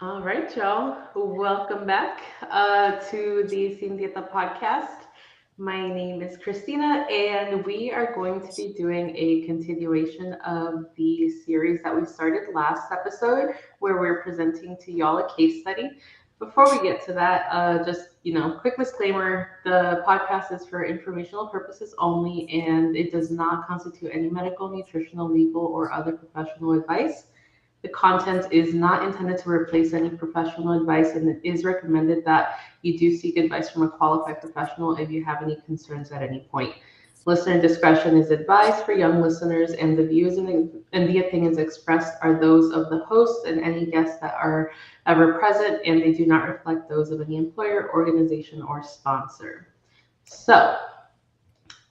All right, y'all. Welcome back to the Sin Dieta podcast. My name is Christina, and we are going to be doing a continuation of the series that we started last episode, where we're presenting to y'all a case study. Before we get to that, quick disclaimer: the podcast is for informational purposes only, and it does not constitute any medical, nutritional, legal, or other professional advice. The content is not intended to replace any professional advice, and it is recommended that you do seek advice from a qualified professional if you have any concerns at any point. Listener discretion is advised for young listeners, and the views and the opinions expressed are those of the host and any guests that are ever present, and they do not reflect those of any employer, organization, or sponsor. So,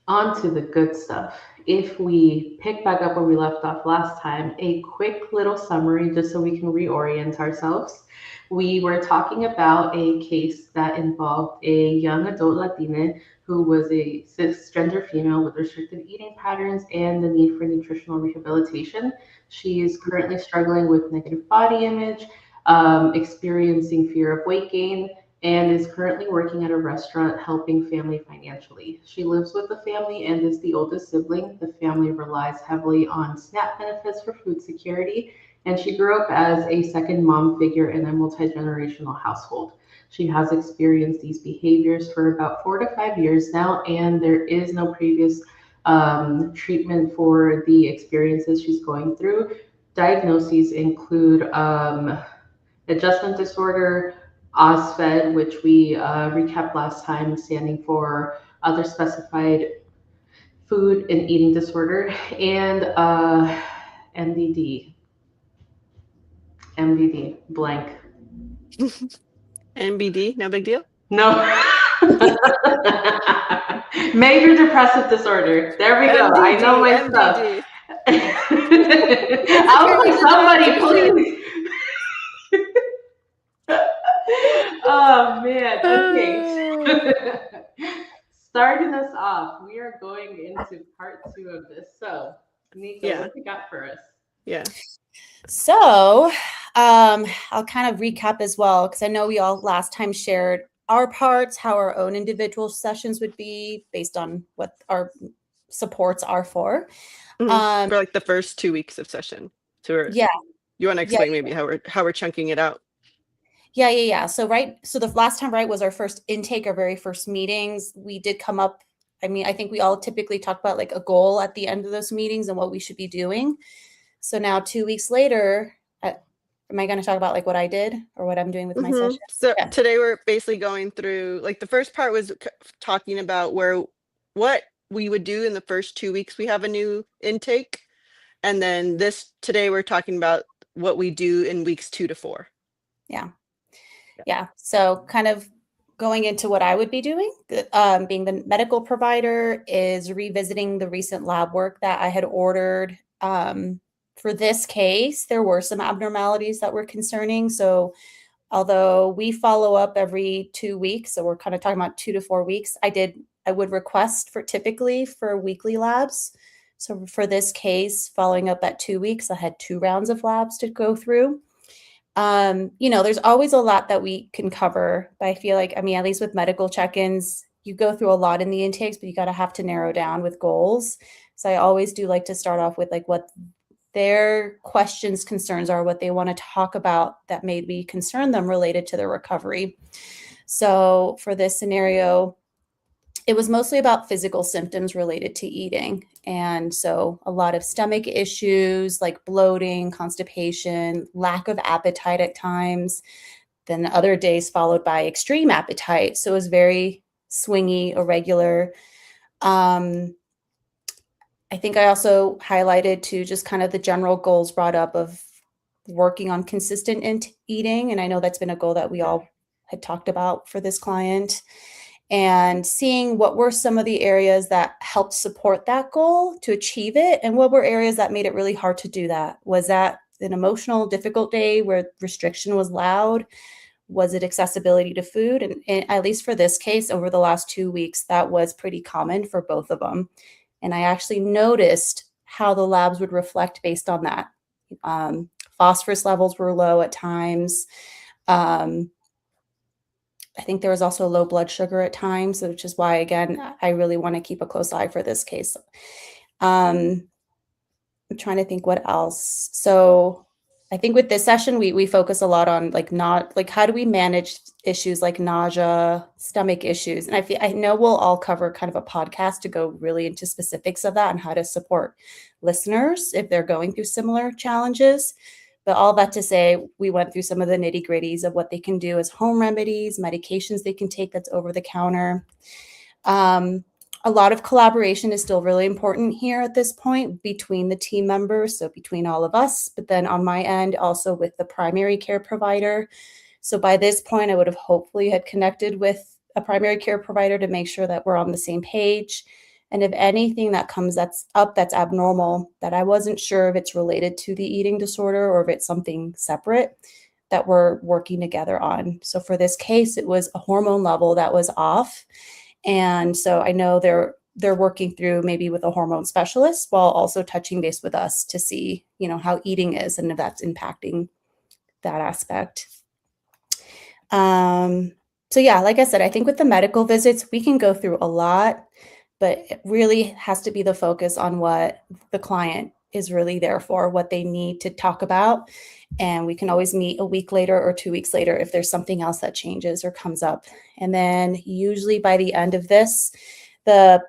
on to the good stuff. If we pick back up where we left off last time, a quick little summary just so we can reorient ourselves. We were talking about a case that involved a young adult Latina who was a cisgender female with restricted eating patterns and the need for nutritional rehabilitation. She is currently struggling with negative body image, experiencing fear of weight gain, and is currently working at a restaurant helping family financially. She lives with the family and is the oldest sibling. The family relies heavily on SNAP benefits for food security, and she grew up as a second mom figure in a multi generational household. She has experienced these behaviors for about 4 to 5 years now, and there is no previous treatment for the experiences she's going through. Diagnoses include adjustment disorder, OSFED, which we recapped last time, standing for other specified food and eating disorder, and MDD, MDD, blank. NBD, no big deal. No. Major depressive disorder. There we go. I know my stuff. MDD. I was like, somebody, please. Oh man. Okay. Starting us off, we are going into part 2 of this. So, Nico, Yeah. what you got for us? Yeah. So I'll kind of recap as well, because I know we all last time shared our parts, how our own individual sessions would be based on what our supports are for. For like the first 2 weeks of session. So Yeah. you want to explain maybe how we're chunking it out? Yeah. So the last time, was our first intake, our very first meetings. We did come up, I think we all typically talk about like a goal at the end of those meetings and what we should be doing. So now 2 weeks later, am I going to talk about like what I did or what I'm doing with my session? So today we're basically going through, like, the first part was talking about what we would do in the first 2 weeks we have a new intake. And then today we're talking about what we do in weeks 2 to 4. Yeah. So kind of going into what I would be doing, being the medical provider, is revisiting the recent lab work that I had ordered. For this case, there were some abnormalities that were concerning. So although we follow up every 2 weeks, so we're kind of talking about 2 to 4 weeks, I would request typically for weekly labs. So for this case, following up at 2 weeks, I had 2 rounds of labs to go through. There's always a lot that we can cover, but I feel like, at least with medical check-ins, you go through a lot in the intakes, but you got to have to narrow down with goals. So I always do like to start off with like what their questions, concerns are, what they want to talk about that maybe concern them related to their recovery. So for this scenario, it was mostly about physical symptoms related to eating. And so a lot of stomach issues like bloating, constipation, lack of appetite at times, then other days followed by extreme appetite. So it was very swingy, irregular. I think I also highlighted to just kind of the general goals brought up of working on consistent eating. And I know that's been a goal that we all had talked about for this client. And seeing what were some of the areas that helped support that goal to achieve it, and what were areas that made it really hard to do that. Was that an emotional, difficult day where restriction was loud? Was it accessibility to food? And at least for this case, over the last 2 weeks, that was pretty common for both of them. And I actually noticed how the labs would reflect based on that. Phosphorus levels were low at times. I think there was also low blood sugar at times, which is why, again, I really want to keep a close eye for this case. I'm trying to think what else. So I think with this session, we focus a lot on how do we manage issues like nausea, stomach issues. And I know we'll all cover kind of a podcast to go really into specifics of that and how to support listeners if they're going through similar challenges. But all that to say, we went through some of the nitty gritties of what they can do as home remedies, medications they can take that's over the counter. A lot of collaboration is still really important here at this point between the team members, so between all of us, but then on my end, also with the primary care provider. So by this point, I would have hopefully had connected with a primary care provider to make sure that we're on the same page. And if anything that comes that's abnormal, that I wasn't sure if it's related to the eating disorder or if it's something separate, that we're working together on. So for this case, it was a hormone level that was off. And so I know they're working through maybe with a hormone specialist while also touching base with us to see, how eating is and if that's impacting that aspect. So yeah, like I said, I think with the medical visits, we can go through a lot, but it really has to be the focus on what the client is really there for, what they need to talk about. And we can always meet a week later or 2 weeks later if there's something else that changes or comes up. And then usually by the end of this, the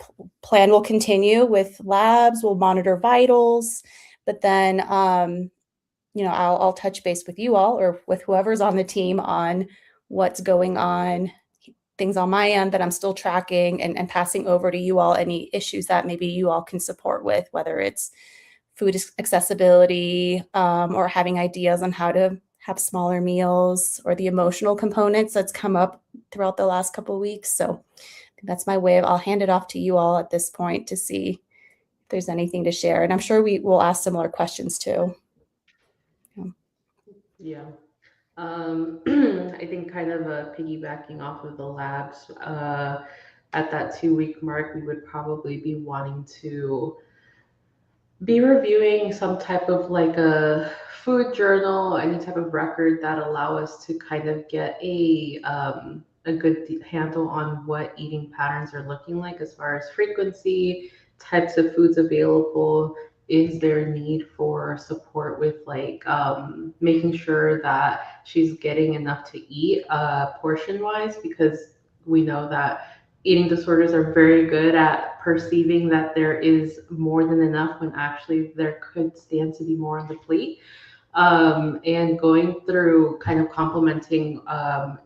plan will continue with labs, we'll monitor vitals, but then, I'll touch base with you all or with whoever's on the team on what's going on, things on my end that I'm still tracking and passing over to you all, any issues that maybe you all can support with, whether it's food accessibility or having ideas on how to have smaller meals or the emotional components that's come up throughout the last couple of weeks. So that's my way of, I'll hand it off to you all at this point to see if there's anything to share. And I'm sure we will ask similar questions too. Yeah. I think kind of piggybacking off of the labs, at that 2 week mark, we would probably be wanting to be reviewing some type of like a food journal, any type of record that allow us to kind of get a good handle on what eating patterns are looking like as far as frequency, types of foods available. Is there a need for support with like making sure that she's getting enough to eat portion wise, because we know that eating disorders are very good at perceiving that there is more than enough when actually there could stand to be more on the plate. And going through kind of complementing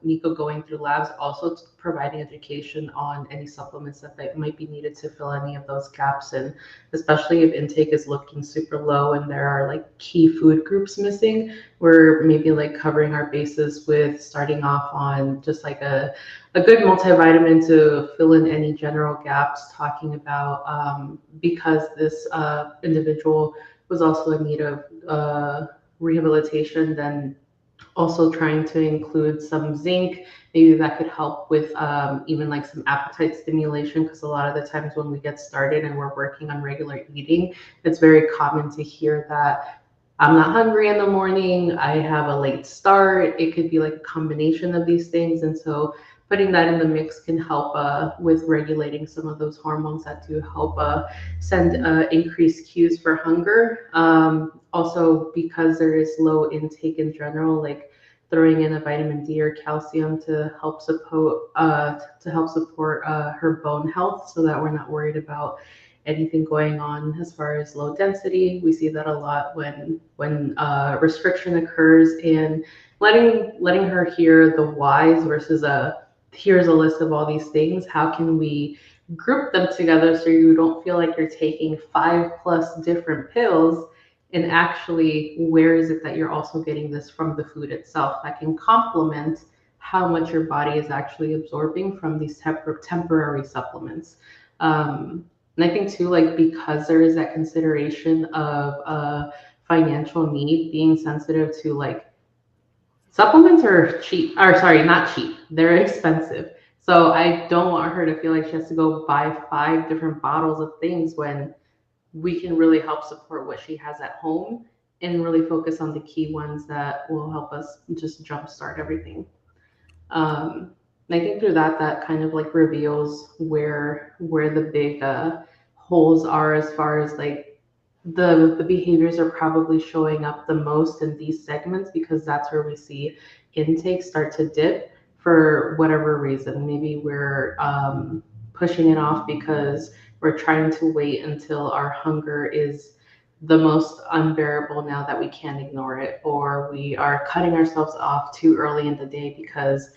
Nico going through labs, also providing education on any supplements that might be needed to fill any of those gaps. And especially if intake is looking super low and there are like key food groups missing, we're maybe like covering our bases with starting off on just like a good multivitamin to fill in any general gaps, talking about because this individual was also in need of rehabilitation, then also trying to include some zinc, maybe that could help with even like some appetite stimulation, because a lot of the times when we get started and we're working on regular eating, it's very common to hear that I'm not hungry in the morning, I have a late start. It could be like a combination of these things. And so putting that in the mix can help with regulating some of those hormones that do help send increased cues for hunger. Also, because there is low intake in general, like throwing in a vitamin D or calcium to help support her bone health, so that we're not worried about anything going on as far as low density. We see that a lot when restriction occurs, and letting her hear the whys versus here's a list of all these things. How can we group them together so you don't feel like you're taking 5+ different pills, and actually where is it that you're also getting this from the food itself that can complement how much your body is actually absorbing from these temporary supplements. And I think too, like, because there is that consideration of financial need, being sensitive to like supplements are cheap, or sorry, not cheap, they're expensive. So I don't want her to feel like she has to go buy 5 different bottles of things when we can really help support what she has at home and really focus on the key ones that will help us just jumpstart everything. And I think through that kind of like reveals where the big holes are, as far as like the behaviors are probably showing up the most in these segments, because that's where we see intake start to dip for whatever reason. Maybe we're pushing it off because we're trying to wait until our hunger is the most unbearable now that we can't ignore it, or we are cutting ourselves off too early in the day because,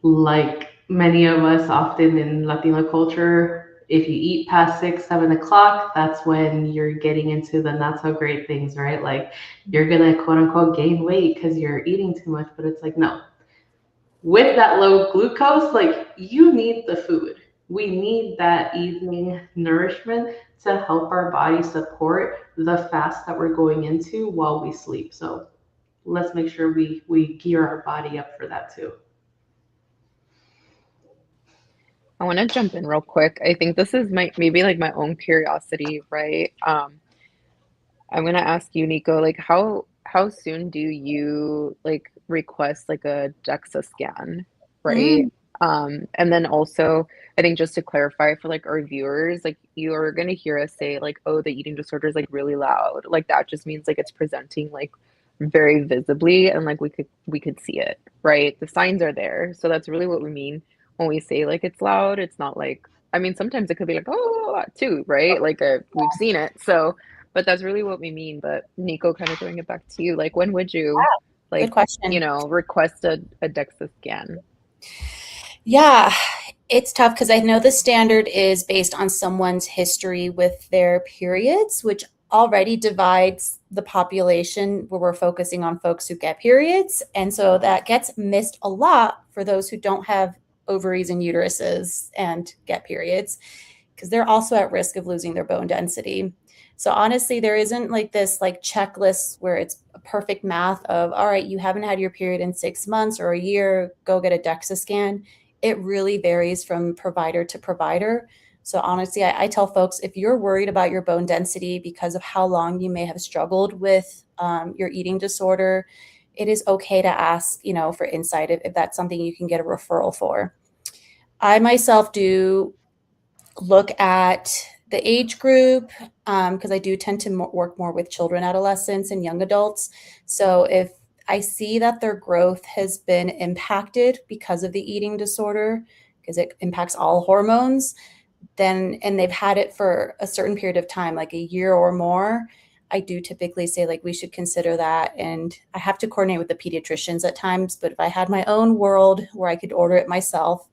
like many of us often in Latino culture, if you eat past 6, 7 o'clock, that's when you're getting into the not so great things, right? Like you're gonna quote unquote gain weight because you're eating too much. But it's like, no, with that low glucose, like you need the food. We need that evening nourishment to help our body support the fast that we're going into while we sleep. So let's make sure we gear our body up for that too. I want to jump in real quick. I think this is maybe like my own curiosity, right? I'm gonna ask you, Nico, like how soon do you like request like a DEXA scan, right? Mm. And then also, I think just to clarify for like our viewers, like you are gonna hear us say like, oh, the eating disorder is like really loud. Like that just means like it's presenting like very visibly and like we could see it, right? The signs are there. So that's really what we mean when we say like it's loud. It's not like, I mean, sometimes it could be like, oh, too, right? Like we've seen it. So but that's really what we mean. But Nico, kind of throwing it back to you, like when would you Good like, question. request a DEXA scan? Yeah, it's tough because I know the standard is based on someone's history with their periods, which already divides the population where we're focusing on folks who get periods. And so that gets missed a lot for those who don't have ovaries and uteruses and get periods, because they're also at risk of losing their bone density. So honestly, there isn't like this like checklist where it's a perfect math of, all right, you haven't had your period in 6 months or a year, go get a DEXA scan. It really varies from provider to provider. So honestly, I tell folks, if you're worried about your bone density because of how long you may have struggled with your eating disorder, it is okay to ask, for insight if that's something you can get a referral for. I myself do look at the age group because I do tend to work more with children, adolescents, and young adults. So if I see that their growth has been impacted because of the eating disorder, because it impacts all hormones, and they've had it for a certain period of time, like a year or more, I do typically say like we should consider that. And I have to coordinate with the pediatricians at times, but if I had my own world where I could order it myself,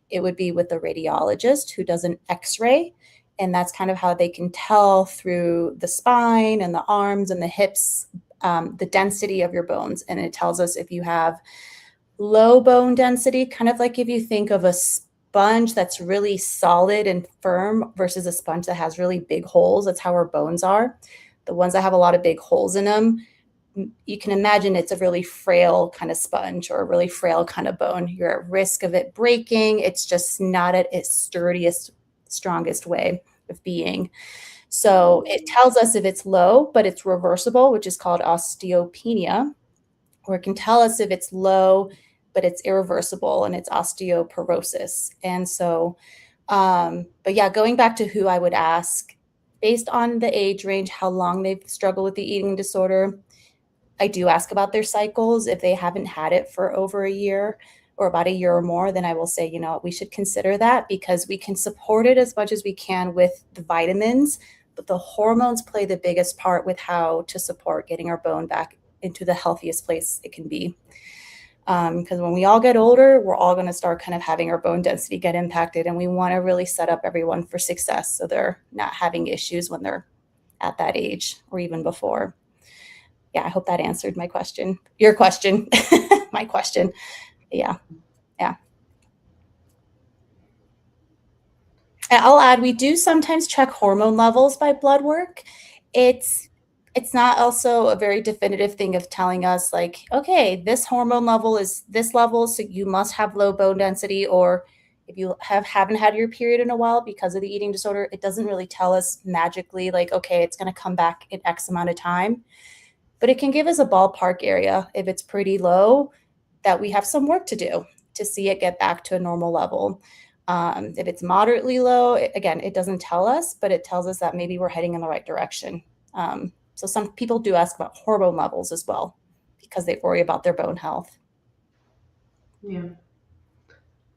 it would be with a radiologist who does an x-ray. And that's kind of how they can tell through the spine and the arms and the hips, the density of your bones. And it tells us if you have low bone density, kind of like if you think of a sponge that's really solid and firm versus a sponge that has really big holes. That's how our bones are. The ones that have a lot of big holes in them, you can imagine it's a really frail kind of sponge or a really frail kind of bone. You're at risk of it breaking. It's just not at its sturdiest, strongest way of being. So it tells us if it's low, but it's reversible, which is called osteopenia, or it can tell us if it's low, but it's irreversible and it's osteoporosis. And so, but yeah, going back to who I would ask, based on the age range, how long they've struggled with the eating disorder, I do ask about their cycles. If they haven't had it for over a year or about a year or more, then I will say, we should consider that, because we can support it as much as we can with the vitamins, but the hormones play the biggest part with how to support getting our bone back into the healthiest place it can be. Because when we all get older, we're all going to start kind of having our bone density get impacted, and we want to really set up everyone for success so they're not having issues when they're at that age or even before. Yeah, I hope that answered my question. Your question, my question. Yeah. And I'll add, we do sometimes check hormone levels by blood work. It's not also a very definitive thing of telling us like, okay, this hormone level is this level, so you must have low bone density, or If you haven't had your period in a while because of the eating disorder, it doesn't really tell us magically like, okay, it's going to come back in X amount of time, but it can give us a ballpark area if it's pretty low that we have some work to do to see it get back to a normal level. If it's moderately low, again, it doesn't tell us, but it tells us that maybe we're heading in the right direction. So some people do ask about hormone levels as well because they worry about their bone health. Yeah.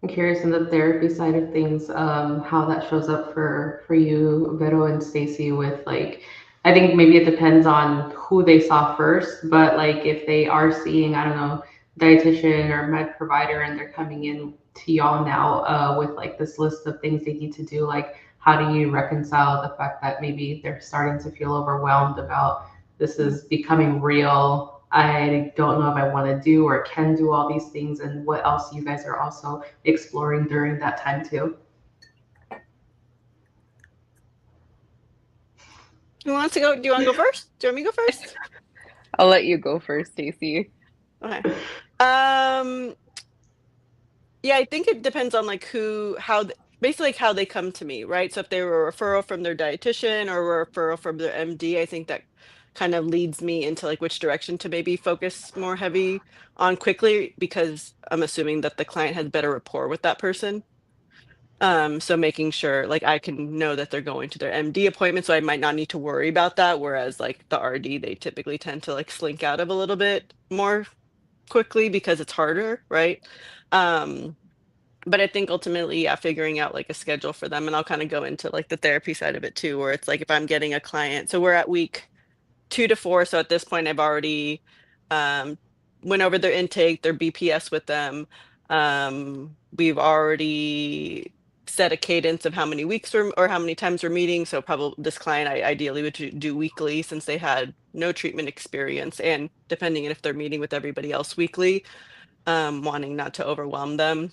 I'm curious in the therapy side of things, how that shows up for you, Vero and Stacy, with like, I think maybe it depends on who they saw first, but like if they are seeing, I don't know, dietitian or med provider and they're coming in to y'all now with like this list of things they need to do, like how do you reconcile the fact that maybe they're starting to feel overwhelmed about this is becoming real? I don't know if I want to do or can do all these things, and what else you guys are also exploring during that time too. Who wants to go? Do you want to go first? Do you want me to go first? I'll let you go first, Stacey. Okay. Yeah, I think it depends on like basically like how they come to me, right? So if they were a referral from their dietitian or a referral from their MD, I think that kind of leads me into like which direction to maybe focus more heavy on quickly, because I'm assuming that the client has better rapport with that person. So making sure like I can know that they're going to their MD appointment, so I might not need to worry about that. Whereas like the RD, they typically tend to like slink out of a little bit more quickly because it's harder, right? But I think ultimately, yeah, figuring out like a schedule for them, and I'll kind of go into like the therapy side of it too, where it's like if I'm getting a client, so we're at week 2 to 4, so at this point I've already um, went over their intake, their BPS with them. We've already set a cadence of how many weeks or how many times we're meeting. So probably this client I ideally would do weekly since they had no treatment experience, and depending on if they're meeting with everybody else weekly, wanting not to overwhelm them.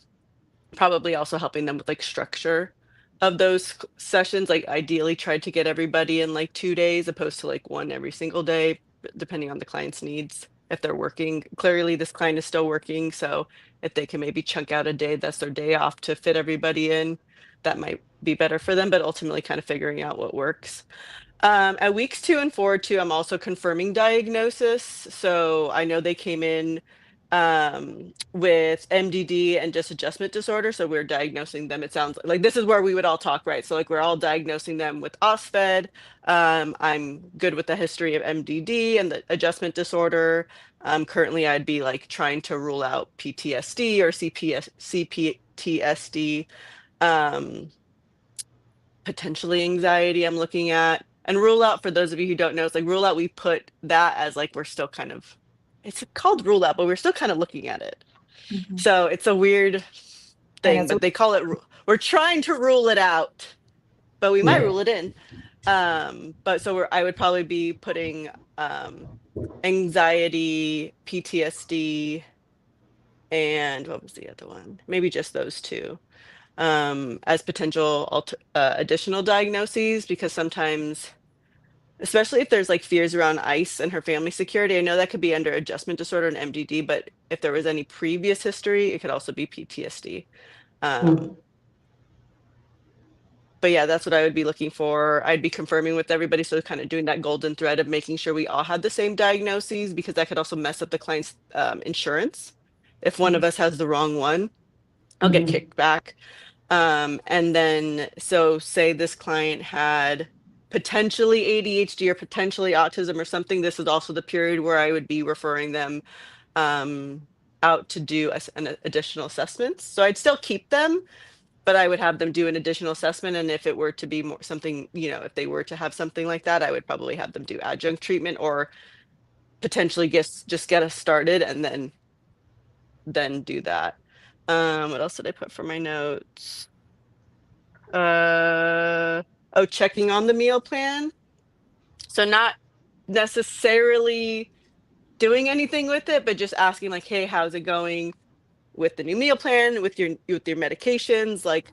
Probably also helping them with like structure of those sessions, like ideally tried to get everybody in like 2 days opposed to like one every single day, depending on the client's needs. If they're working, clearly this client is still working, so if they can maybe chunk out a day that's their day off to fit everybody in, that might be better for them, but ultimately kind of figuring out what works. At weeks 2 and 4 too, I'm also confirming diagnosis. So I know they came in with MDD and just adjustment disorder. So we're diagnosing them. It sounds like this is where we would all talk, right? So like we're all diagnosing them with OSFED. I'm good with the history of MDD and the adjustment disorder. Currently, I'd be like trying to rule out PTSD or CPTSD. Potentially anxiety I'm looking at. And rule out, for those of you who don't know, it's like rule out, we put that as like we're still kind of, it's called rule out, but we're still kind of looking at it. Mhm. So it's a weird thing, but they call it, we're trying to rule it out, but we might Yeah. rule it in. But so I would probably be putting anxiety, PTSD, and what was the other one? Maybe just those two as potential additional diagnoses, because sometimes, especially if there's like fears around ICE and her family security, I know that could be under adjustment disorder and MDD, but if there was any previous history, it could also be PTSD. But yeah, that's what I would be looking for. I'd be confirming with everybody. So kind of doing that golden thread of making sure we all had the same diagnoses, because that could also mess up the client's insurance. If one of us has the wrong one, I'll get kicked back. And then, so say this client had potentially ADHD or potentially autism or something, this is also the period where I would be referring them out to do an additional assessments. So I'd still keep them, but I would have them do an additional assessment. And if it were to be more something, if they were to have something like that, I would probably have them do adjunct treatment or potentially just get us started and then do that. What else did I put for my notes? Checking on the meal plan. So not necessarily doing anything with it, but just asking like, hey, how's it going with the new meal plan, with your medications? Like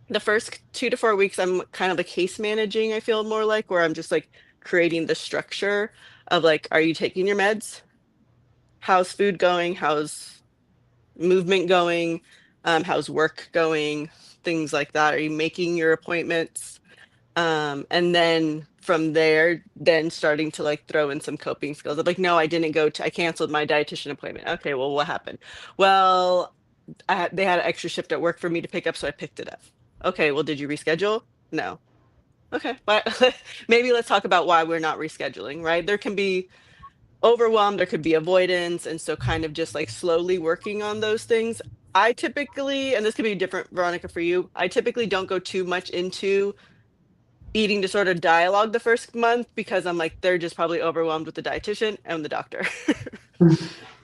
the first 2 to 4 weeks, I'm kind of the case managing, I feel more like, where I'm just like creating the structure of like, are you taking your meds? How's food going? How's movement going? How's work going? Things like that. Are you making your appointments? And then from there, then starting to like throw in some coping skills. I'm like, no, I canceled my dietitian appointment. Okay, well, what happened? Well, they had an extra shift at work for me to pick up, so I picked it up. Okay, well, did you reschedule? No. Okay, but maybe let's talk about why we're not rescheduling, right? There can be overwhelm, there could be avoidance, and so kind of just like slowly working on those things. I typically, and this could be different, Veronica, for you, I typically don't go too much into eating disorder dialogue the first month because I'm like, they're just probably overwhelmed with the dietitian and the doctor.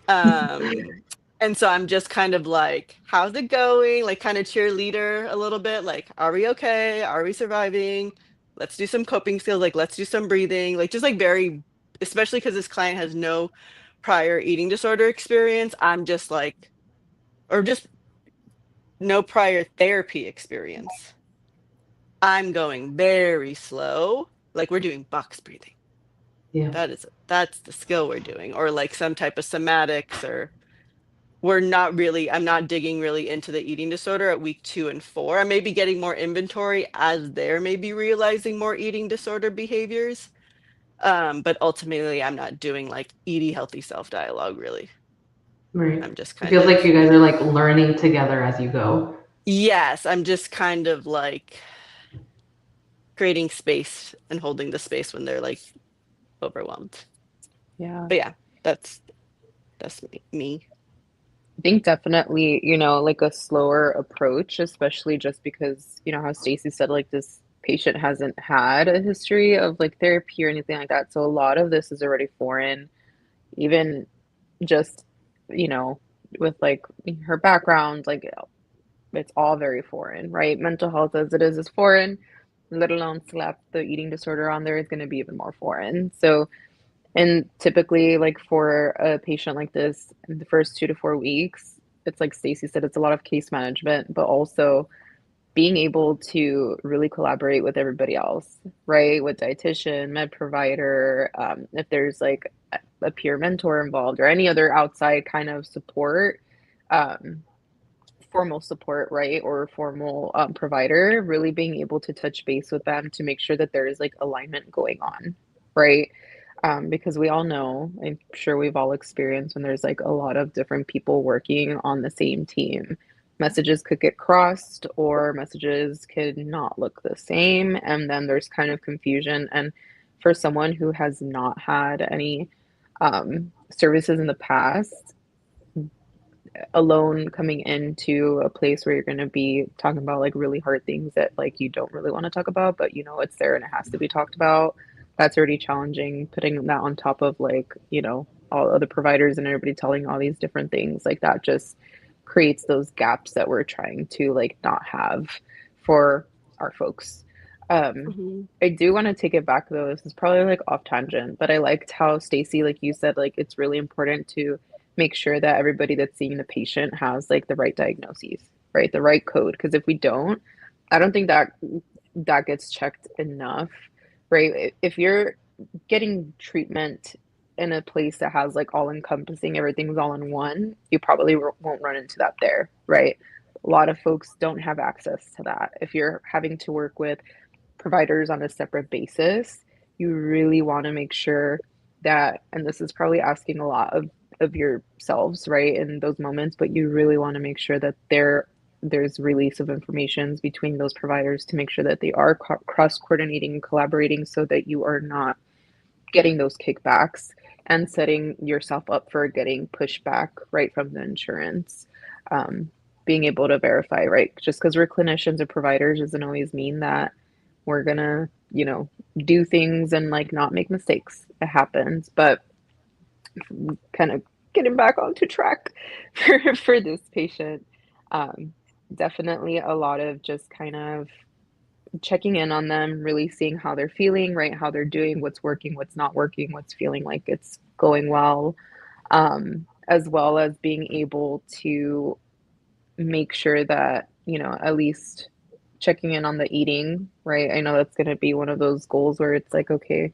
um, and so I'm just kind of like, how's it going? Like kind of cheerleader a little bit, like, are we okay? Are we surviving? Let's do some coping skills, like let's do some breathing, like just like very, especially because this client has no prior eating disorder experience. I'm just like, or just no prior therapy experience. I'm going very slow. Like we're doing box breathing. Yeah. That's the skill we're doing, or like some type of somatics, or I'm not digging really into the eating disorder at week 2 and 4. I may be getting more inventory as they're maybe realizing more eating disorder behaviors. But ultimately I'm not doing like eating healthy self dialogue really. Right. I'm just It kind feels of, like you guys are like learning together as you go. yes, I'm just kind of like creating space and holding the space when they're like overwhelmed. Yeah. But yeah, that's me. I think definitely, you know, like a slower approach, especially just because, you know, how Stacy said, like this patient hasn't had a history of like therapy or anything like that. So a lot of this is already foreign, even just, you know, with like her background, like it's all very foreign, right? Mental health as it is foreign, let alone slap the eating disorder on there is going to be even more foreign. So, and typically, like for a patient like this, in the first 2 to 4 weeks, it's like Stacy said, it's a lot of case management, but also being able to really collaborate with everybody else, right? With dietitian, med provider, if there's like a peer mentor involved or any other outside kind of support, um, formal support, right? Or formal provider, really being able to touch base with them to make sure that there is like alignment going on, right? Because we all know, I'm sure we've all experienced when there's like a lot of different people working on the same team. Messages could get crossed or messages could not look the same. And then there's kind of confusion. And for someone who has not had any services in the past, alone coming into a place where you're going to be talking about like really hard things that like you don't really want to talk about, but you know it's there and it has to be talked about. That's already challenging. Putting that on top of like, you know, all other providers and everybody telling all these different things, like that just creates those gaps that we're trying to like not have for our folks. Mhm. I do want to take it back though. This is probably like off tangent, but I liked how Stacy, like you said, like it's really important to make sure that everybody that's seeing the patient has like the right diagnoses, right? The right code. Because if we don't, I don't think that that gets checked enough, right? If you're getting treatment in a place that has like all encompassing, everything's all in one, you probably won't run into that there, right? A lot of folks don't have access to that. If you're having to work with providers on a separate basis, you really want to make sure that, and this is probably asking a lot of yourselves, right, in those moments, but you really want to make sure that there's release of informations between those providers to make sure that they are cross coordinating and collaborating so that you are not getting those kickbacks and setting yourself up for getting pushback right from the insurance. Being able to verify, right? Just because we're clinicians or providers doesn't always mean that we're gonna, you know, do things and like not make mistakes. It happens, but kind of getting back onto track for this patient. Um, Definitely a lot of just kind of checking in on them, really seeing how they're feeling, right? How they're doing, what's working, what's not working, what's feeling like it's going well, as well as being able to make sure that, you know, at least checking in on the eating, right? I know that's going to be one of those goals where it's like, okay,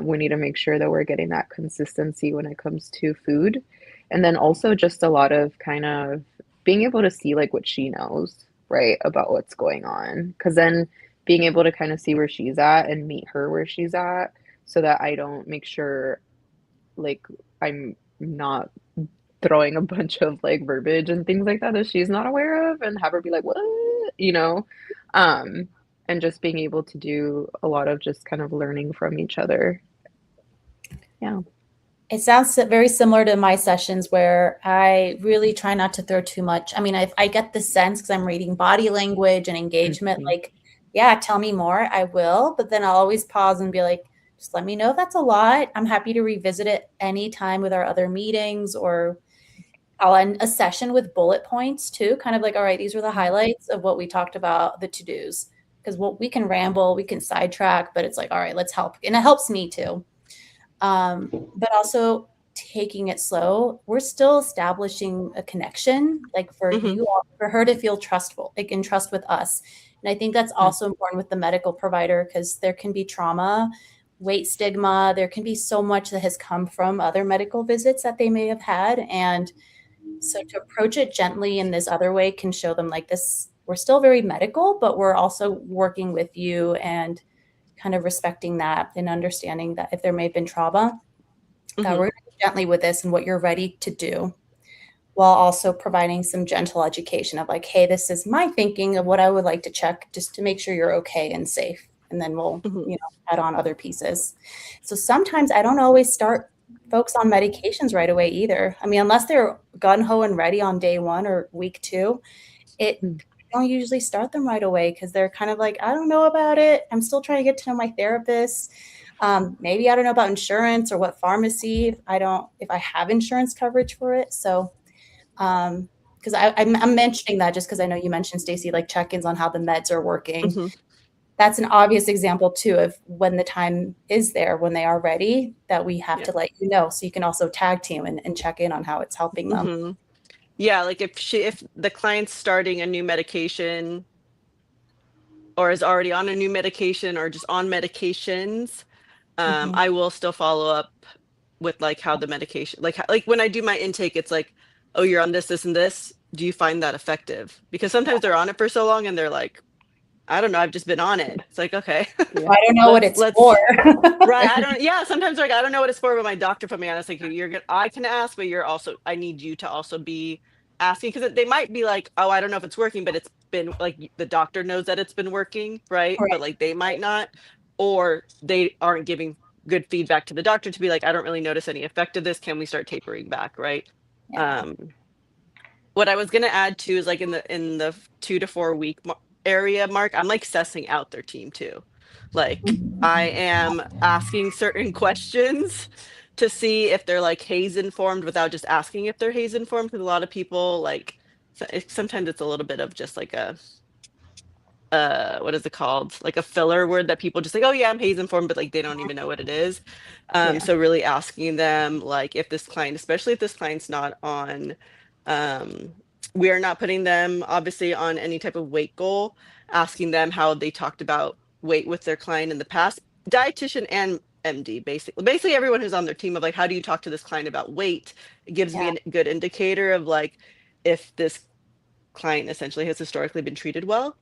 we need to make sure that we're getting that consistency when it comes to food. And then also just a lot of kind of being able to see like what she knows, right, about what's going on. Because then being able to kind of see where she's at and meet her where she's at so that I don't make sure like I'm not throwing a bunch of like verbiage and things like that that she's not aware of and have her be like, what? You know? And just being able to do a lot of just kind of learning from each other. Yeah. It sounds very similar to my sessions where I really try not to throw too much. I mean, I get the sense because I'm reading body language and engagement, Mhm. like, yeah, tell me more. I will. But then I'll always pause and be like, just let me know if that's a lot. I'm happy to revisit it anytime with our other meetings, or I'll end a session with bullet points too, kind of like, all right, these were the highlights of what we talked about, the to-dos. Because we can ramble, we can sidetrack, but it's like, all right, let's help. And it helps me too. But also taking it slow. We're still establishing a connection, like for Mhm. you, for her to feel trustful, like in trust with us. And I think that's also important with the medical provider because there can be trauma, weight stigma. There can be so much that has come from other medical visits that they may have had. And so to approach it gently in this other way can show them like this, we're still very medical, but we're also working with you and kind of respecting that and understanding that if there may have been trauma, that we're Mhm. going to go gently with this and what you're ready to do, while also providing some gentle education of like, hey, this is my thinking of what I would like to check just to make sure you're okay and safe. And then we'll, Mhm. add on other pieces. So sometimes I don't always start folks on medications right away either. I mean, unless they're gun ho and ready on day 1 or week 2, it Mm. I don't usually start them right away because they're kind of like, I don't know about it. I'm still trying to get to know my therapist. Maybe I don't know about insurance or what pharmacy. If I have insurance coverage for it. So, because I'm mentioning that just because I know you mentioned, Stacey, like check-ins on how the meds are working. Mhm. That's an obvious example too of when the time is there, when they are ready, that we have Yeah. to let you know. So you can also tag team and check in on how it's helping them. Mhm. Yeah, like if the client's starting a new medication or is already on a new medication or just on medications, Mhm. I will still follow up with like how the medication, like when I do my intake, it's like, oh, you're on this, this, and this. Do you find that effective? Because sometimes they're on it for so long and they're like, I don't know, I've just been on it. It's like, okay, Yeah. I don't know what it's for. let's right. Yeah, sometimes like I don't know what it's for, but my doctor put me on. It's like you're good. I can ask, but I need you to also be asking because they might be like, oh, I don't know if it's working, but it's been like the doctor knows that it's been working, right? Right. But like they might not, or they aren't giving good feedback to the doctor to be like, I don't really notice any effect of this. Can we start tapering back, right? Yeah. Um, what I was gonna add too is like in the 2 to 4 week area mark, I'm like sussing out their team too. Like I am asking certain questions to see if they're like Haze informed without just asking if they're Haze informed. Because a lot of people like sometimes it's a little bit of just like a what is it called? Like a filler word that people just like, oh yeah, I'm Haze informed, but like they don't even know what it is. Yeah. So really asking them like if this client, especially if this client's not on, um, we are not putting them obviously on any type of weight goal, asking them how they talked about weight with their client in the past, dietitian and MD, basically everyone who's on their team of like, how do you talk to this client about weight? It gives me Yeah. a good indicator of like if this client essentially has historically been treated well,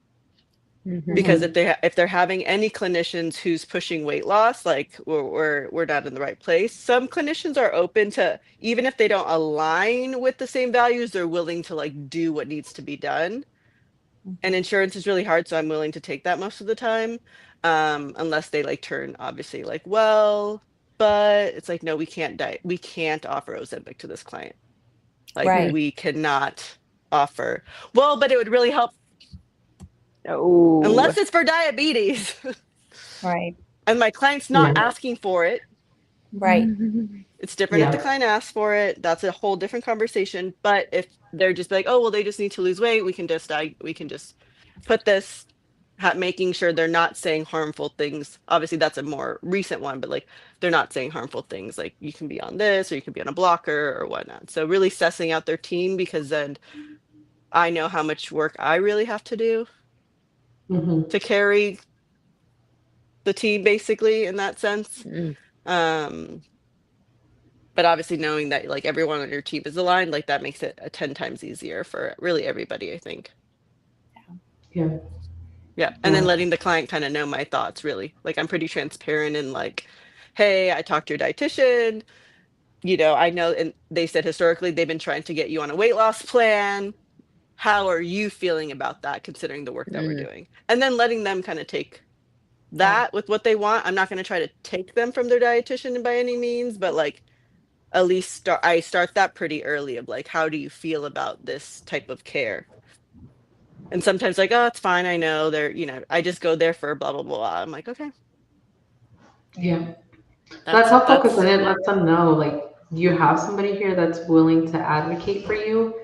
because Mhm. if they're having any clinicians who's pushing weight loss, like we're not in the right place. Some clinicians are open to, even if they don't align with the same values, they're willing to like do what needs to be done. And insurance is really hard, so I'm willing to take that most of the time, unless they like turn obviously like, well, but it's like, no, we can't offer Ozempic to this client, like Right. we cannot offer, well, but it would really help, Oh. unless it's for diabetes. Right. And my client's not Yeah. asking for it. Right. It's different if the Yeah. client asks for it. That's a whole different conversation. But if they're just like, oh well, they just need to lose weight, we can just put this, making sure they're not saying harmful things. Obviously, that's a more recent one, but like they're not saying harmful things. Like you can be on this, or you can be on a blocker, or whatnot. So really sussing out their team, because then I know how much work I really have to do Hmm. to carry the team, basically in that sense. Mm. Um, But obviously knowing that like everyone on your team is aligned, like that makes it 10 times easier for really everybody, I think. Yeah. Yeah. And then letting the client kind of know my thoughts, really. Like I'm pretty transparent and like, hey, I talked to your dietitian. You know, I know, and they said historically they've been trying to get you on a weight loss plan. How are you feeling about that, considering the work that we're doing? And then letting them kind of take that with what they want. I'm not going to try to take them from their dietitian by any means, but like at least I start that pretty early of like, how do you feel about this type of care? And sometimes like, oh, it's fine. I know they're, you know, I just go there for blah, blah, blah. I'm like, okay. Yeah. That's helpful because then it lets them know, like, you have somebody here that's willing to advocate for you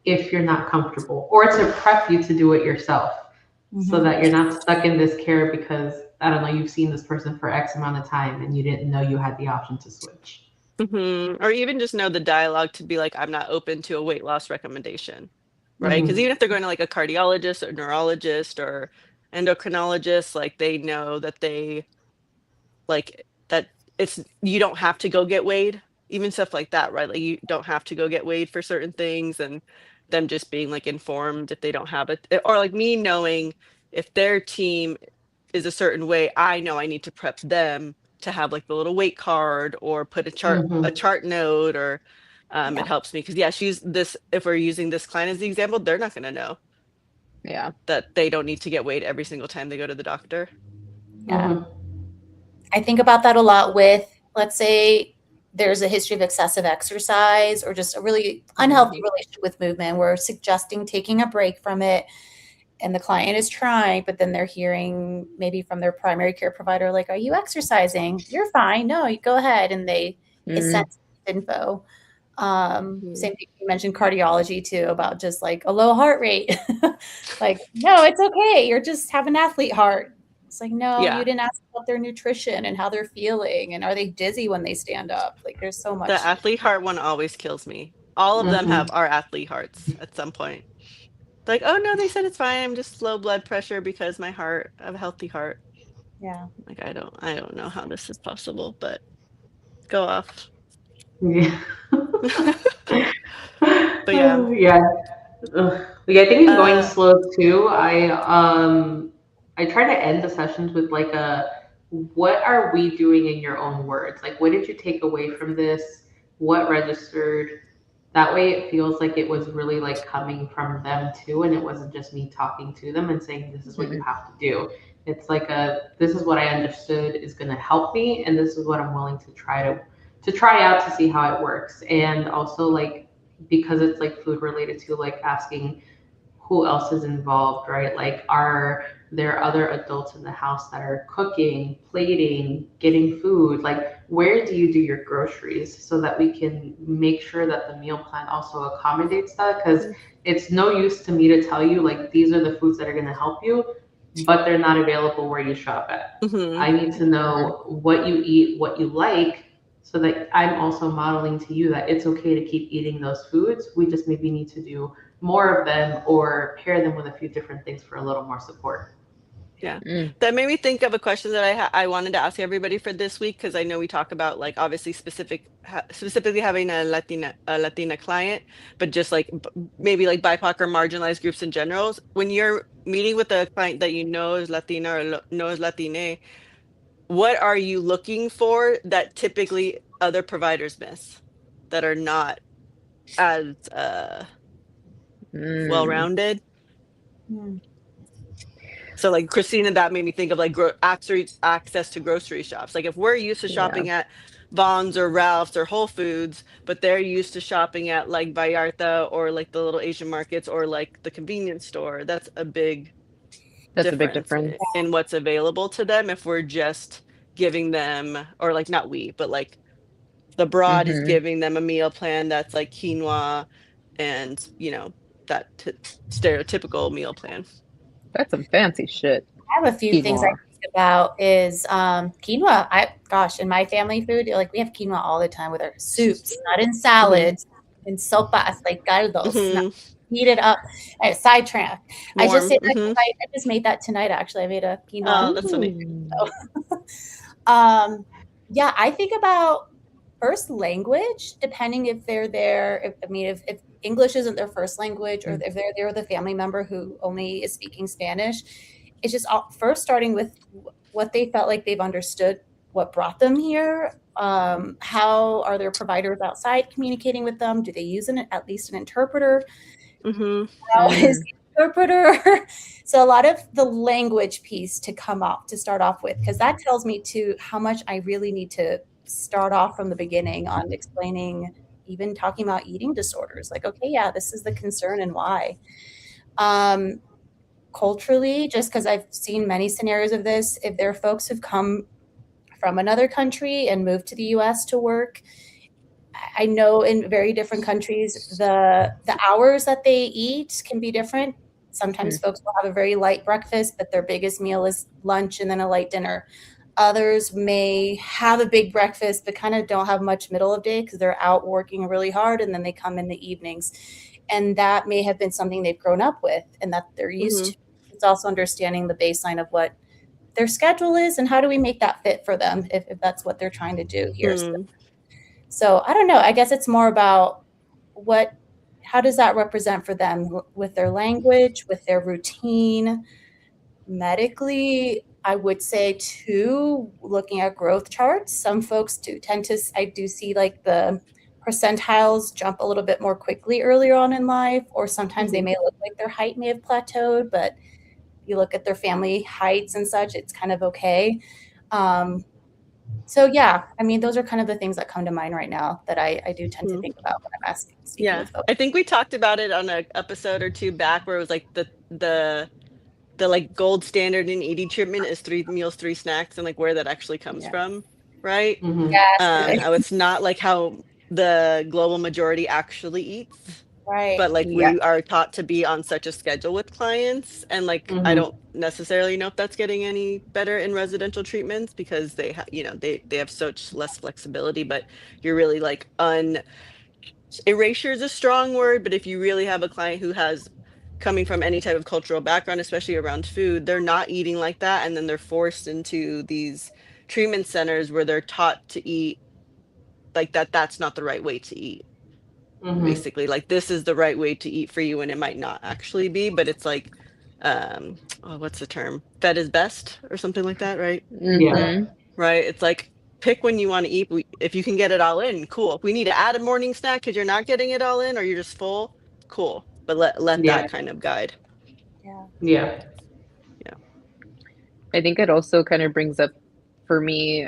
if you're not comfortable, or to prep you to do it yourself, so that you're not stuck in this care because, I don't know, you've seen this person for X amount of time and you didn't know you had the option to switch. Or even just know the dialogue to be like, I'm not open to a weight loss recommendation, right? Because even if they're going to like a cardiologist or neurologist or endocrinologist, like they know that they like that it's, you don't have to go get weighed, even stuff like that, right? Like you don't have to go get weighed for certain things, and them just being like informed if they don't have it, or like me knowing if their team is a certain way, I know I need to prep them to have like the little weight card or put a chart note, or it helps me because she's this, if we're using this client as the example, they're not going to know that they don't need to get weighed every single time they go to the doctor. I think about that a lot with, let's say there's a history of excessive exercise or just a really unhealthy relationship with movement. We're suggesting taking a break from it, and the client is trying, but then they're hearing maybe from their primary care provider, like, are you exercising? You're fine. No, you go ahead. And they send info. Same thing, you mentioned cardiology too, about just like a low heart rate. Like, no, it's okay. You're just have an athlete heart. It's like, no, you didn't ask about their nutrition and how they're feeling. And are they dizzy when they stand up? Like, there's so much. The athlete heart one always kills me. All of them have our athlete hearts at some point. Like, oh no, they said it's fine. I'm just low blood pressure because I have a healthy heart. Yeah. Like, I don't know how this is possible, but go off. Yeah. But yeah. Yeah. Like, I think in going slow too, I try to end the sessions with like what are we doing in your own words? Like, what did you take away from this? What registered? That way it feels like it was really like coming from them too, and it wasn't just me talking to them and saying, this is what you have to do. It's like this is what I understood is going to help me, and this is what I'm willing to try out to see how it works. And also, like, because it's like food related to, like, asking who else is involved, right? Like, are there other adults in the house that are cooking, plating, getting food? Like, where do you do your groceries, so that we can make sure that the meal plan also accommodates that? Because it's no use to me to tell you, like, these are the foods that are going to help you, but they're not available where you shop at. I need to know what you eat, what you like, so that I'm also modeling to you that it's okay to keep eating those foods. We just maybe need to do more of them or pair them with a few different things for a little more support. Yeah, that made me think of a question that I wanted to ask everybody for this week, because I know we talk about like obviously specifically having a Latina client, but just like maybe like BIPOC or marginalized groups in general. When you're meeting with a client that you know is Latina or know is Latine, what are you looking for that typically other providers miss, that are not as well-rounded? So like Christina, that made me think of like access to grocery shops. Like if we're used to shopping at Vons or Ralph's or Whole Foods, but they're used to shopping at like Vallarta or like the little Asian markets or like the convenience store, that's a big difference in what's available to them. If we're just giving them, or like not we, but like the broad is giving them a meal plan that's like quinoa and, you know, that stereotypical meal plan. That's some fancy shit. I have a few things I think about is quinoa. In my family food, like we have quinoa all the time with our soups, not in salads, in sopas, like caldos, heat it up. Sidetrack. I just made that tonight. Actually, I made a quinoa. Oh, that's funny. So, I think about first language, depending if they're there. If English isn't their first language, or if they're there with a family member who only is speaking Spanish, it's just first starting with what they felt like they've understood, what brought them here. How are their providers outside communicating with them? Do they use at least an interpreter? Mm-hmm. How is the interpreter? So a lot of the language piece to start off with, because that tells me too how much I really need to start off from the beginning on explaining, even talking about eating disorders. Like, okay, yeah, this is the concern and why. Culturally, just because I've seen many scenarios of this, if there are folks who've come from another country and moved to the US to work, I know in very different countries, the hours that they eat can be different. Sometimes folks will have a very light breakfast, but their biggest meal is lunch and then a light dinner. Others may have a big breakfast, but kind of don't have much middle of day because they're out working really hard, and then they come in the evenings. And that may have been something they've grown up with and that they're used to. It's also understanding the baseline of what their schedule is and how do we make that fit for them if that's what they're trying to do here. So I don't know. I guess it's more about how does that represent for them with their language, with their routine. Medically, I would say too, looking at growth charts, some folks I do see like the percentiles jump a little bit more quickly earlier on in life, or sometimes they may look like their height may have plateaued, but you look at their family heights and such, it's kind of okay. So yeah, I mean, those are kind of the things that come to mind right now that I do tend to think about when I'm speaking with folks. I think we talked about it on an episode or two back where it was like the like gold standard in eating treatment is 3 meals, 3 snacks, and like where that actually comes from, right? Yes. How it's not like how the global majority actually eats. Right. But like we are taught to be on such a schedule with clients, and like I don't necessarily know if that's getting any better in residential treatments because they they have such less flexibility, but you're really like erasure is a strong word, but if you really have a client who has coming from any type of cultural background, especially around food, they're not eating like that, and then they're forced into these treatment centers where they're taught to eat like that's not the right way to eat. Basically, like this is the right way to eat for you, and it might not actually be, but it's like what's the term, fed is best or something like that, right? Right, it's like pick when you want to eat. If you can get it all in, cool. If we need to add a morning snack because you're not getting it all in or you're just full, cool, but let that kind of guide. Yeah. I think it also kind of brings up for me,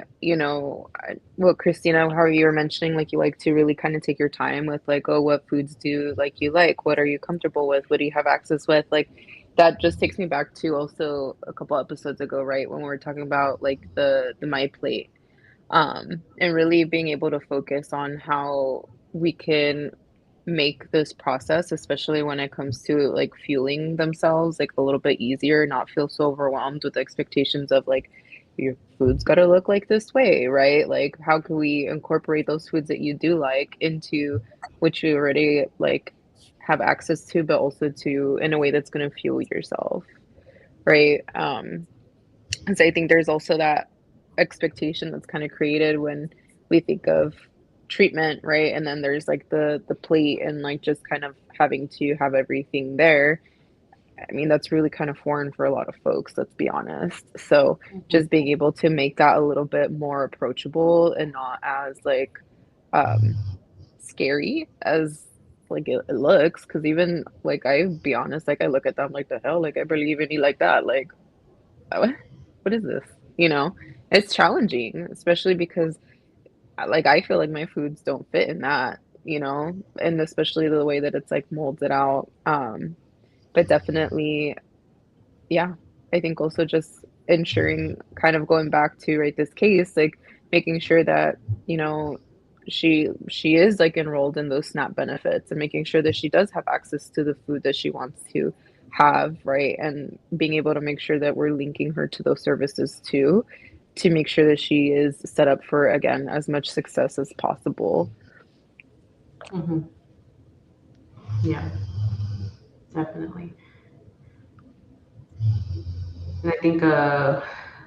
what Christina, how you were mentioning, like you like to really kind of take your time with like, oh, what foods do like you like? What are you comfortable with? What do you have access with? Like that just takes me back to also a couple episodes ago, right? When we were talking about like the My Plate, and really being able to focus on how we can make this process, especially when it comes to like fueling themselves, like a little bit easier, not feel so overwhelmed with expectations of like your food's got to look like this way, right? Like how can we incorporate those foods that you do like into which you already like have access to, but also to in a way that's going to fuel yourself, right? And so I think there's also that expectation that's kind of created when we think of treatment, right? And then there's like the plate and like just kind of having to have everything there. I mean, that's really kind of foreign for a lot of folks, let's be honest. So just being able to make that a little bit more approachable and not as like scary as like it looks. Because even like I'll be honest, like I look at them like the hell, like I barely even eat like that. Like what is this? It's challenging, especially because like I feel like my foods don't fit in that, and especially the way that it's like molded out. But definitely, yeah, I think also just ensuring, kind of going back to right this case, like making sure that she is like enrolled in those SNAP benefits and making sure that she does have access to the food that she wants to have, right? And being able to make sure that we're linking her to those services too, to make sure that she is set up for, again, as much success as possible. Yeah, definitely. And I think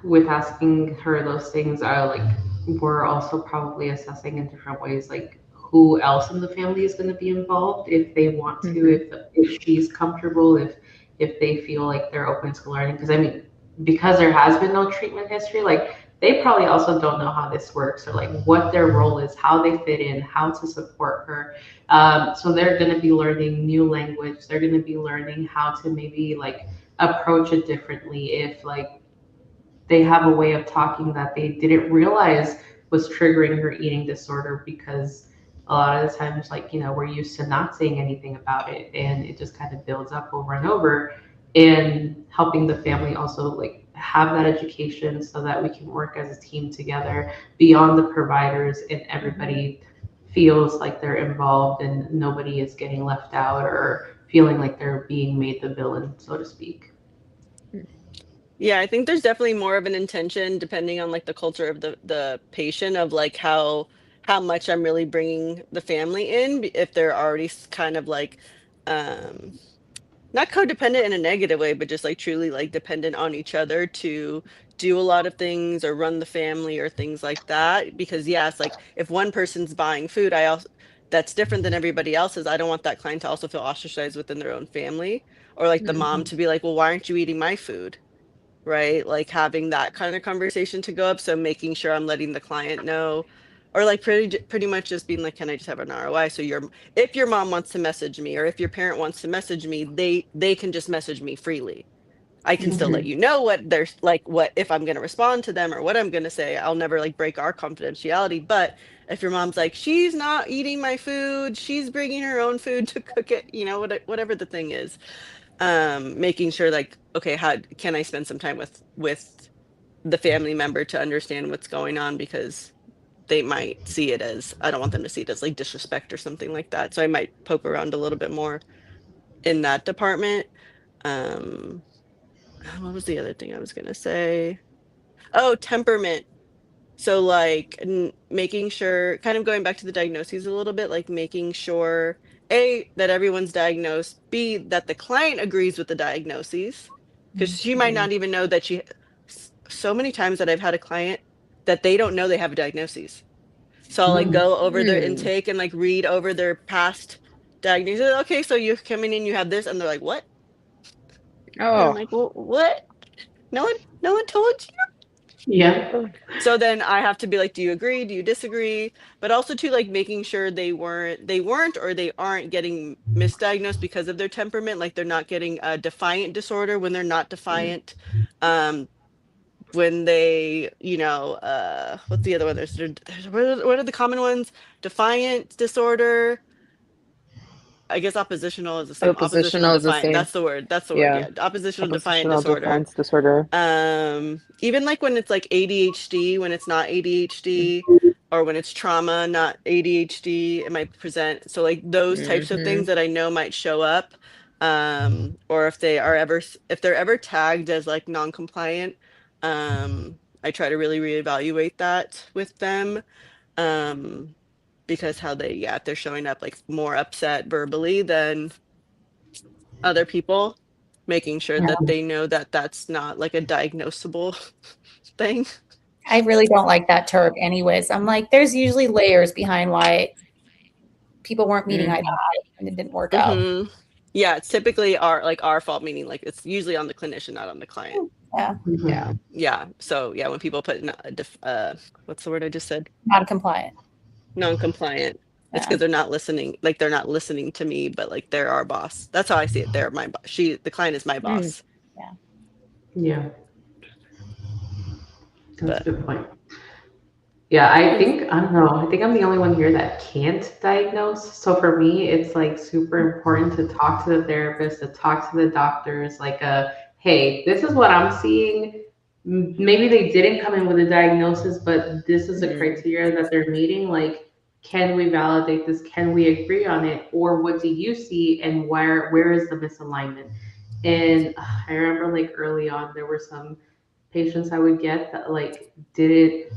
with asking her those things, like we're also probably assessing in different ways, like who else in the family is going to be involved if they want to, if she's comfortable, if they feel like they're open to learning. Because I mean, because there has been no treatment history, like they probably also don't know how this works or like what their role is, how they fit in, how to support her. So they're going to be learning new language. They're going to be learning how to maybe like approach it differently if like they have a way of talking that they didn't realize was triggering her eating disorder, because a lot of the times, like, you know, we're used to not saying anything about it and it just kind of builds up over and over. And helping the family also like have that education so that we can work as a team together beyond the providers, and everybody feels like they're involved and nobody is getting left out or feeling like they're being made the villain, so to speak. Yeah, I think there's definitely more of an intention depending on like the culture of the patient of like how much I'm really bringing the family in if they're already kind of like um not codependent in a negative way, but just like truly like dependent on each other to do a lot of things or run the family or things like that. Because yes, like if one person's buying food, I also that's different than everybody else's. I don't want that client to also feel ostracized within their own family, or like the mom to be like, well, why aren't you eating my food? Right? Like having that kind of conversation to go up. So making sure I'm letting the client know, or like pretty much just being like, can I just have an ROI? So if your mom wants to message me, or if your parent wants to message me, they can just message me freely. I can still let you know what there's like what if I'm going to respond to them or what I'm going to say. I'll never like break our confidentiality. But if your mom's like, she's not eating my food, she's bringing her own food to cook it, you know, whatever the thing is, making sure like, okay, how can I spend some time with the family member to understand what's going on, because they might see it as, I don't want them to see it as like disrespect or something like that. So I might poke around a little bit more in that department. um what was the other thing I was going to say? Oh, temperament. So like making sure, kind of going back to the diagnoses a little bit, like making sure A, that everyone's diagnosed, B, that the client agrees with the diagnoses, because she might not even know that so many times that I've had a client that they don't know they have a diagnosis. So I'll like go over their intake and like read over their past diagnoses. Okay, so you're coming in, you have this, and they're like, what? And I'm Oh. like, well, what? No one told you. Yeah. So then I have to be like, do you agree? Do you disagree? But also to like making sure they weren't or they aren't getting misdiagnosed because of their temperament. Like they're not getting a defiant disorder when they're not defiant. Um, when they, what's the other one? There's what are the common ones? Defiant disorder. I guess oppositional is the same. Oppositional Oppositional is the defiant. same. That's the word. That's the word. Yeah. Yeah. Oppositional defiant Oppositional disorder. defense disorder. Even like when it's like ADHD, when it's not ADHD, or when it's trauma, not ADHD, it might present. So like those types of things that I know might show up. Or if they're ever tagged as like non-compliant, I try to really reevaluate that with them. Um, because if they're showing up like more upset verbally than other people, making sure that they know that that's not like a diagnosable thing. I really don't like that term anyways. I'm like, there's usually layers behind why people weren't meeting eye to eye and it didn't work out. Yeah, it's typically our fault, meaning like it's usually on the clinician, not on the client. Yeah. Yeah. Yeah. So yeah, when people put what's the word I just said? Non-compliant. Non-compliant. It's because they're not listening. Like they're not listening to me, but like they're our boss. That's how I see it. They're my boss. The client is my boss. Yeah. That's a good point. Yeah, I don't know, I think I'm the only one here that can't diagnose. So for me, it's like super important to talk to the therapist, to talk to the doctors, like, hey, this is what I'm seeing. Maybe they didn't come in with a diagnosis, but this is a criteria that they're meeting. Like, can we validate this? Can we agree on it? Or what do you see? And where is the misalignment? And I remember like early on, there were some patients I would get that like didn't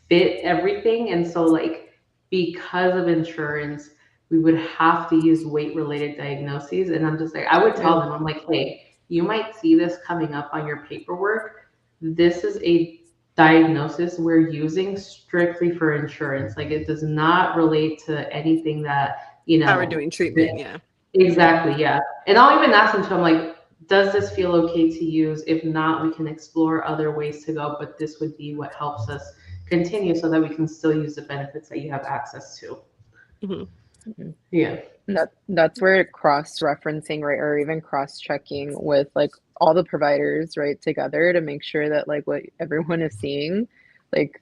fit everything. And so like because of insurance, we would have to use weight related diagnoses. And I'm just like, I would tell them, I'm like, hey, you might see this coming up on your paperwork. This is a diagnosis we're using strictly for insurance. Like it does not relate to anything that, How we're doing treatment, yeah. Exactly, yeah. And I'll even ask them to, I'm like, does this feel okay to use? If not, we can explore other ways to go, but this would be what helps us continue so that we can still use the benefits that you have access to. Mm-hmm. Yeah. That's where cross-referencing, right, or even cross-checking with like all the providers, right, together to make sure that like what everyone is seeing, like,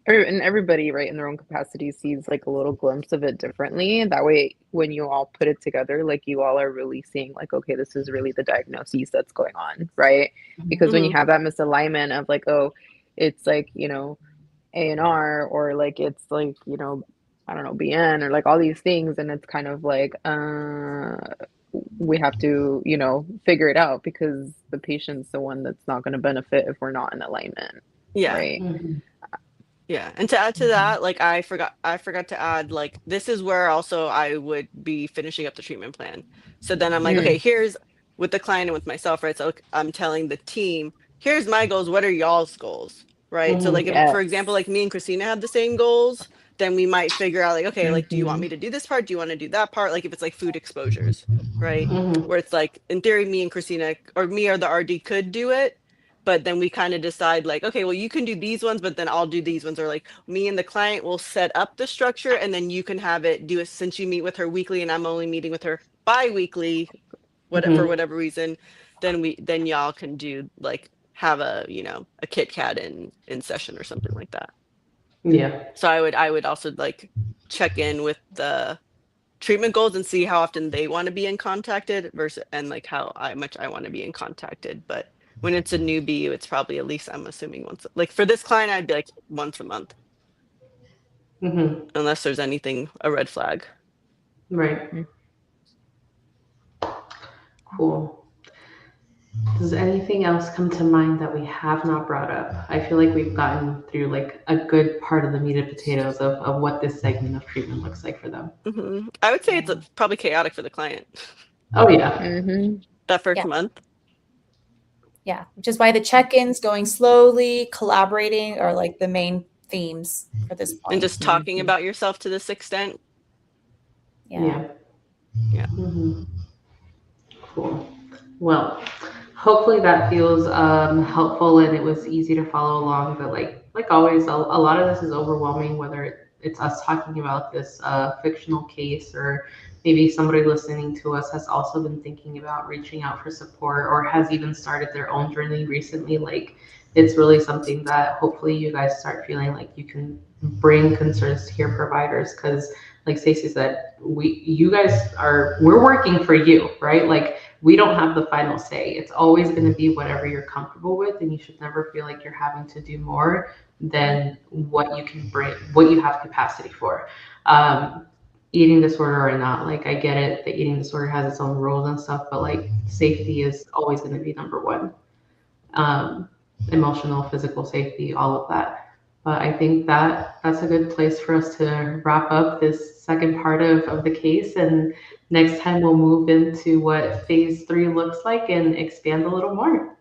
and everybody, right, in their own capacity sees like a little glimpse of it differently. And that way, when you all put it together, like you all are really seeing like, okay, this is really the diagnosis that's going on, right? Because when you have that misalignment of like, oh, it's like, you know, A&R, or like it's like, you know, I don't know, BN, or like all these things, and it's kind of like we have to, you know, figure it out because the patient's the one that's not going to benefit if we're not in alignment. Yeah. Right. Yeah. And to add to that, like I forgot to add, like, this is where also I would be finishing up the treatment plan. So then I'm like, okay, here's with the client and with myself, right? So I'm telling the team, here's my goals. What are y'all's goals? Right. So like, if, for example, like me and Christina have the same goals, then we might figure out like, okay, like, do you want me to do this part? Do you want to do that part? Like if it's like food exposures, right? Where it's like, in theory, me and Christina or me or the RD could do it. But then we kind of decide like, okay, well, you can do these ones, but then I'll do these ones. Or like me and the client will set up the structure and then you can have it do it since you meet with her weekly and I'm only meeting with her bi-weekly, for whatever reason, then y'all can do like have a, you know, a Kit Kat in session or something like that. Yeah. So I would also like check in with the treatment goals and see how often they want to be in contacted versus, and like how much I want to be in contacted. But when it's a newbie, it's probably at least, I'm assuming once, like for this client, I'd be like once a month. Unless there's anything, a red flag. Right. Cool. Does anything else come to mind that we have not brought up? I feel like we've gotten through like a good part of the meat and potatoes of what this segment of treatment looks like for them. I would say it's probably chaotic for the client. Oh yeah. That first month. Yeah, which is why the check-ins, going slowly, collaborating, are like the main themes for this point. And just talking about yourself to this extent. Yeah. Cool. Well, hopefully that feels helpful and it was easy to follow along. But like always, a lot of this is overwhelming, whether it's us talking about this fictional case, or maybe somebody listening to us has also been thinking about reaching out for support or has even started their own journey recently. Like, it's really something that hopefully you guys start feeling like you can bring concerns to your providers, because like Stacey said, we're working for you, right? Like, we don't have the final say. It's always going to be whatever you're comfortable with, and you should never feel like you're having to do more than what you can bring, what you have capacity for. Eating disorder or not, like, I get it, the eating disorder has its own rules and stuff, but like, safety is always going to be number one. Emotional, physical safety, all of that. But I think that that's a good place for us to wrap up this second part of the case. And next time we'll move into what phase 3 looks like and expand a little more.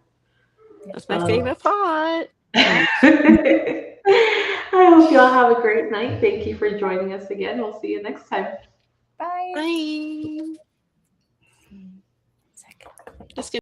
That's my favorite part. I hope you all have a great night. Thank you for joining us again. We'll see you next time. Bye. Bye. Just